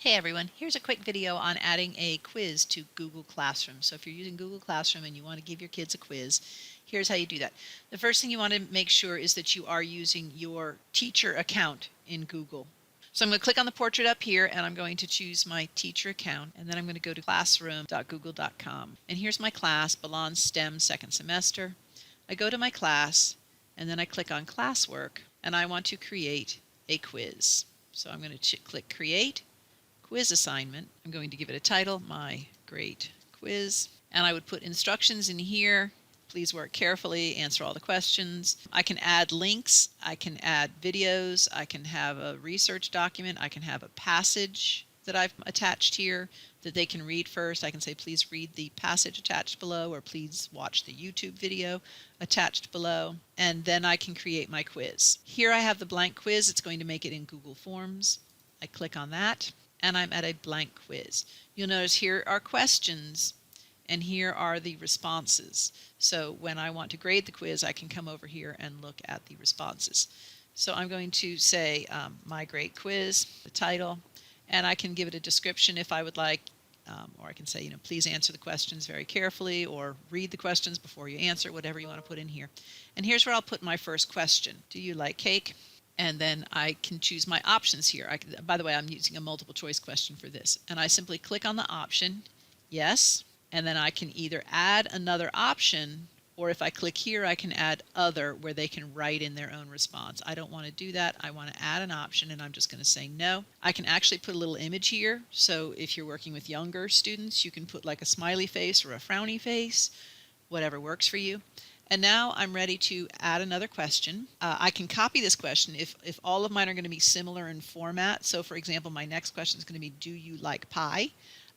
Hey everyone, here's a quick video on adding a quiz to Google Classroom. So if you're using Google Classroom and you want to give your kids a quiz, here's how you do that. The first thing you want to make sure is that you are using your teacher account in Google. So I'm going to click on the portrait up here and I'm going to choose my teacher account, and then I'm going to go to classroom.google.com. And here's my class, Ballon STEM second semester. I go to my class and then I click on classwork and I want to create a quiz. So I'm going to click create quiz assignment. I'm going to give it a title, My Great Quiz, and I would put instructions in here. Please work carefully, answer all the questions. I can add links, I can add videos, I can have a research document, I can have a passage that I've attached here that they can read first. I can say, please read the passage attached below, or please watch the YouTube video attached below, and then I can create my quiz. Here I have the blank quiz. It's going to make it in Google Forms. I click on that, and I'm at a blank quiz. You'll notice here are questions and here are the responses. So when I want to grade the quiz, I can come over here and look at the responses. So I'm going to say My Great Quiz, the title, and I can give it a description if I would like, or I can say, please answer the questions very carefully, or read the questions before you answer, whatever you want to put in here. And here's where I'll put my first question. Do you like cake? And then I can choose my options here. By the way, I'm using a multiple choice question for this. And I simply click on the option, yes, and then I can either add another option, or if I click here, I can add other, where they can write in their own response. I don't want to do that. I want to add an option, and I'm just going to say no. I can actually put a little image here. So if you're working with younger students, you can put like a smiley face or a frowny face, whatever works for you. And now I'm ready to add another question. I can copy this question if all of mine are going to be similar in format. So for example, my next question is going to be, do you like pie?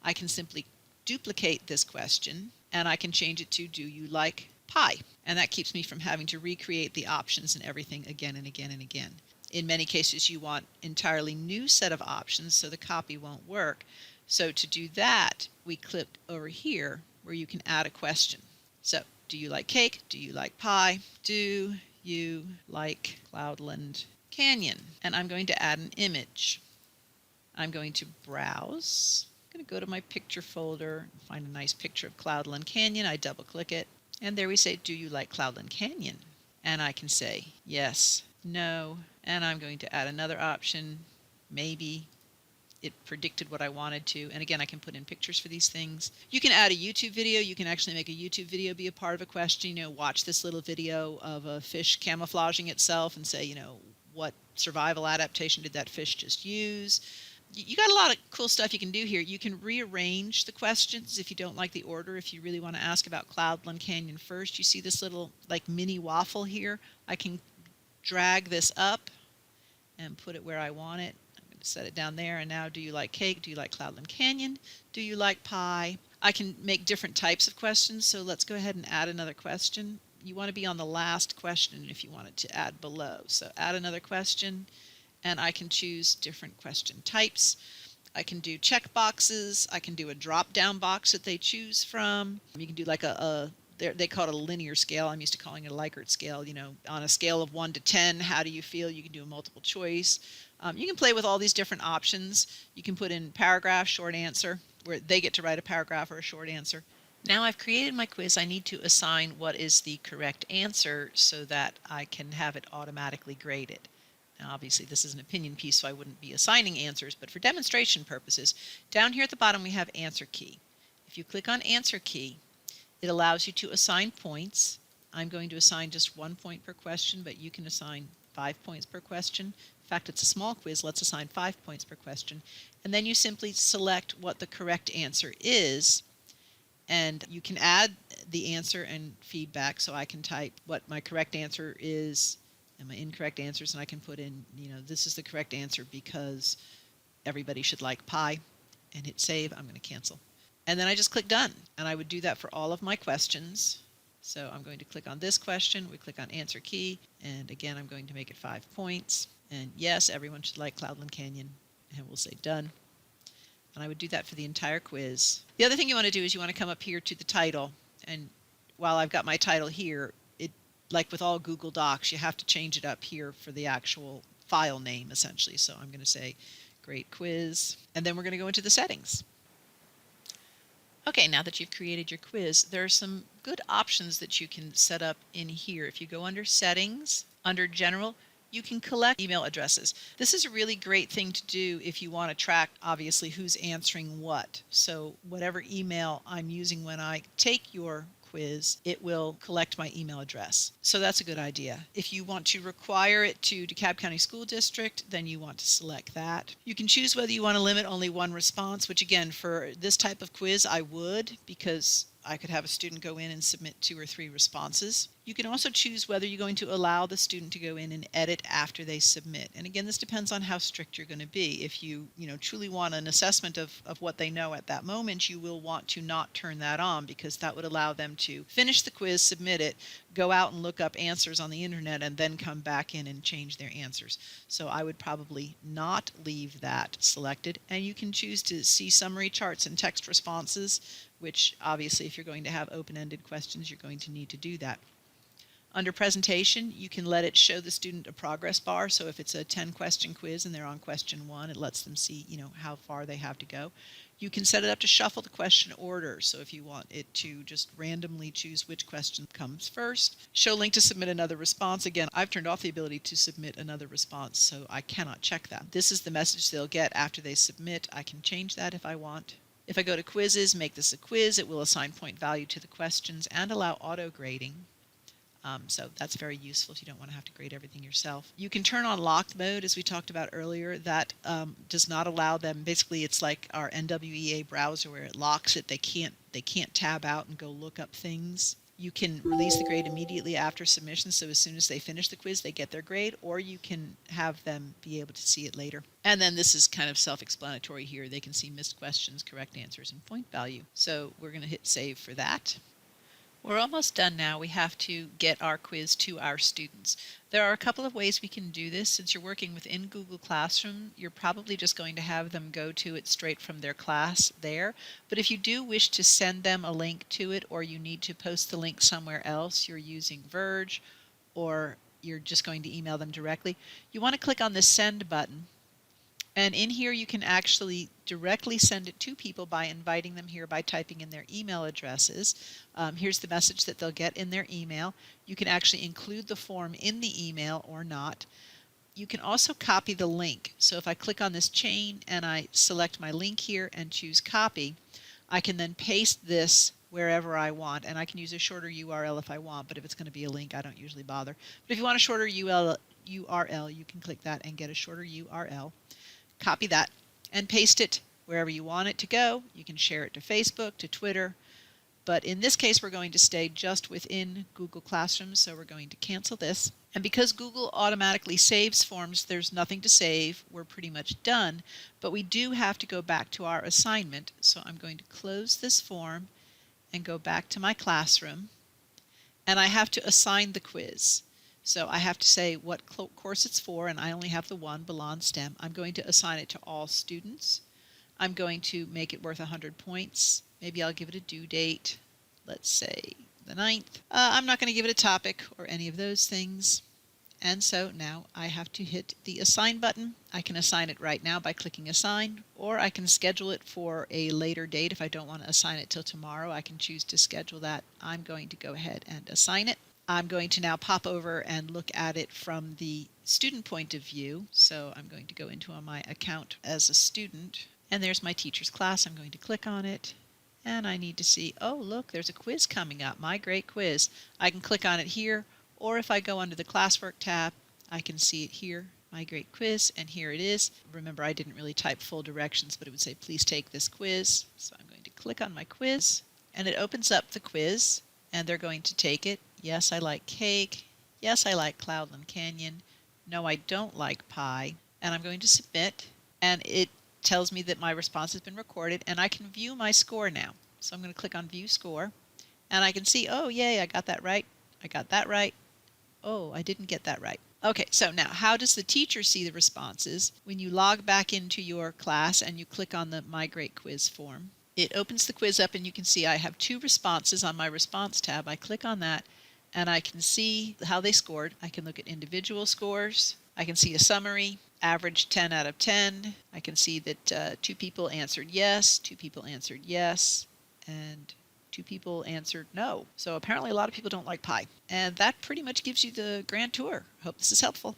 I can simply duplicate this question and I can change it to, do you like pie? And that keeps me from having to recreate the options and everything again and again and again. In many cases, you want entirely new set of options, so the copy won't work. So to do that, we click over here where you can add a question. So, do you like cake? Do you like pie? Do you like Cloudland Canyon? And I'm going to add an image. I'm going to browse. I'm going to go to my picture folder, find a nice picture of Cloudland Canyon. I double click it, and there we say, do you like Cloudland Canyon? And I can say yes, no, and I'm going to add another option, maybe. It predicted what I wanted to. And again, I can put in pictures for these things. You can add a YouTube video. You can actually make a YouTube video be a part of a question. Watch this little video of a fish camouflaging itself and say, what survival adaptation did that fish just use? You got a lot of cool stuff you can do here. You can rearrange the questions if you don't like the order. If you really want to ask about Cloudland Canyon first, you see this little like mini waffle here. I can drag this up and put it where I want it. Set it down there, and now, do you like cake? Do you like Cloudland Canyon? Do you like pie? I can make different types of questions, so let's go ahead and add another question. You want to be on the last question if you wanted to add below. So add another question, and I can choose different question types. I can do check boxes. I can do a drop-down box that they choose from. You can do like they call it a linear scale. I'm used to calling it a Likert scale. On a scale of 1 to 10, how do you feel? You can do a multiple choice. You can play with all these different options. You can put in paragraph, short answer, where they get to write a paragraph or a short answer. Now I've created my quiz. I need to assign what is the correct answer so that I can have it automatically graded. Now obviously this is an opinion piece, so I wouldn't be assigning answers, but for demonstration purposes, down here at the bottom we have answer key. If you click on answer key, it allows you to assign points. I'm going to assign just 1 point per question, but you can assign 5 points per question. In fact, it's a small quiz. Let's assign 5 points per question. And then you simply select what the correct answer is, and you can add the answer and feedback. So I can type what my correct answer is and my incorrect answers, and I can put in, this is the correct answer because everybody should like pie, and hit save. I'm going to cancel. And then I just click done, and I would do that for all of my questions. So I'm going to click on this question, we click on answer key, and again I'm going to make it 5 points. And yes, everyone should like Cloudland Canyon, and we'll say done. And I would do that for the entire quiz. The other thing you want to do is you want to come up here to the title, and while I've got my title here, like with all Google Docs, you have to change it up here for the actual file name essentially. So I'm going to say Great quiz. And then we're going to go into the settings. Okay, now that you've created your quiz, there are some good options that you can set up in here. If you go under Settings, under General, you can collect email addresses. This is a really great thing to do if you want to track, obviously, who's answering what. So whatever email I'm using when I take your quiz, it will collect my email address. So that's a good idea. If you want to require it to DeKalb County School District, then you want to select that. You can choose whether you want to limit only one response, which again, for this type of quiz, I would, because I could have a student go in and submit 2 or 3 responses. You can also choose whether you're going to allow the student to go in and edit after they submit. And again, this depends on how strict you're going to be. If you truly want an assessment of what they know at that moment, you will want to not turn that on, because that would allow them to finish the quiz, submit it, go out and look up answers on the internet, and then come back in and change their answers. So I would probably not leave that selected. And you can choose to see summary charts and text responses, which obviously if you're going to have open-ended questions, you're going to need to do that. Under presentation, you can let it show the student a progress bar. So if it's a 10-question quiz and they're on question 1, it lets them see, how far they have to go. You can set it up to shuffle the question order. So if you want it to just randomly choose which question comes first. Show link to submit another response. Again, I've turned off the ability to submit another response, so I cannot check that. This is the message they'll get after they submit. I can change that if I want. If I go to quizzes, make this a quiz, it will assign point value to the questions and allow auto grading. So that's very useful if you don't want to have to grade everything yourself. You can turn on locked mode, as we talked about earlier. That does not allow them. Basically, it's like our NWEA browser where it locks it. They can't tab out and go look up things. You can release the grade immediately after submission, so as soon as they finish the quiz, they get their grade, or you can have them be able to see it later. And then this is kind of self-explanatory here. They can see missed questions, correct answers, and point value. So we're going to hit save for that. We're almost done now. We have to get our quiz to our students. There are a couple of ways we can do this. Since you're working within Google Classroom, you're probably just going to have them go to it straight from their class there. But if you do wish to send them a link to it, or you need to post the link somewhere else, you're using Verge, or you're just going to email them directly, you want to click on the Send button. And in here you can actually directly send it to people by inviting them here by typing in their email addresses. Here's the message that they'll get in their email. You can actually include the form in the email or not. You can also copy the link. So if I click on this chain and I select my link here and choose copy, I can then paste this wherever I want. And I can use a shorter URL if I want, but if it's going to be a link, I don't usually bother. But if you want a shorter URL, you can click that and get a shorter URL. Copy that and paste it wherever you want it to go. You can share it to Facebook, to Twitter, but in this case we're going to stay just within Google Classroom, so we're going to cancel this. And because Google automatically saves forms, there's nothing to save. We're pretty much done, but we do have to go back to our assignment. So I'm going to close this form and go back to my classroom, and I have to assign the quiz. So I have to say what course it's for, and I only have the one, Belon STEM. I'm going to assign it to all students. I'm going to make it worth 100 points. Maybe I'll give it a due date, let's say the 9th. I'm not going to give it a topic or any of those things. And so now I have to hit the Assign button. I can assign it right now by clicking Assign, or I can schedule it for a later date. If I don't want to assign it till tomorrow, I can choose to schedule that. I'm going to go ahead and assign it. I'm going to now pop over and look at it from the student point of view. So I'm going to go into my account as a student, and there's my teacher's class. I'm going to click on it, and I need to see, oh look, there's a quiz coming up, My Great Quiz. I can click on it here, or if I go under the classwork tab, I can see it here, My Great Quiz, and here it is. Remember, I didn't really type full directions, but it would say, please take this quiz. So I'm going to click on my quiz, and it opens up the quiz, and they're going to take it. Yes, I like cake. Yes, I like Cloudland Canyon. No, I don't like pie. And I'm going to submit, and it tells me that my response has been recorded, and I can view my score now. So I'm going to click on View Score, and I can see, oh, yay, I got that right. I got that right. Oh, I didn't get that right. Okay, so now how does the teacher see the responses? When you log back into your class and you click on the My Great Quiz form, it opens the quiz up, and you can see I have 2 responses on my Response tab. I click on that, and I can see how they scored. I can look at individual scores. I can see a summary, average 10 out of 10. I can see that 2 people answered yes, 2 people answered yes, and 2 people answered no. So apparently a lot of people don't like pie. And that pretty much gives you the grand tour. Hope this is helpful.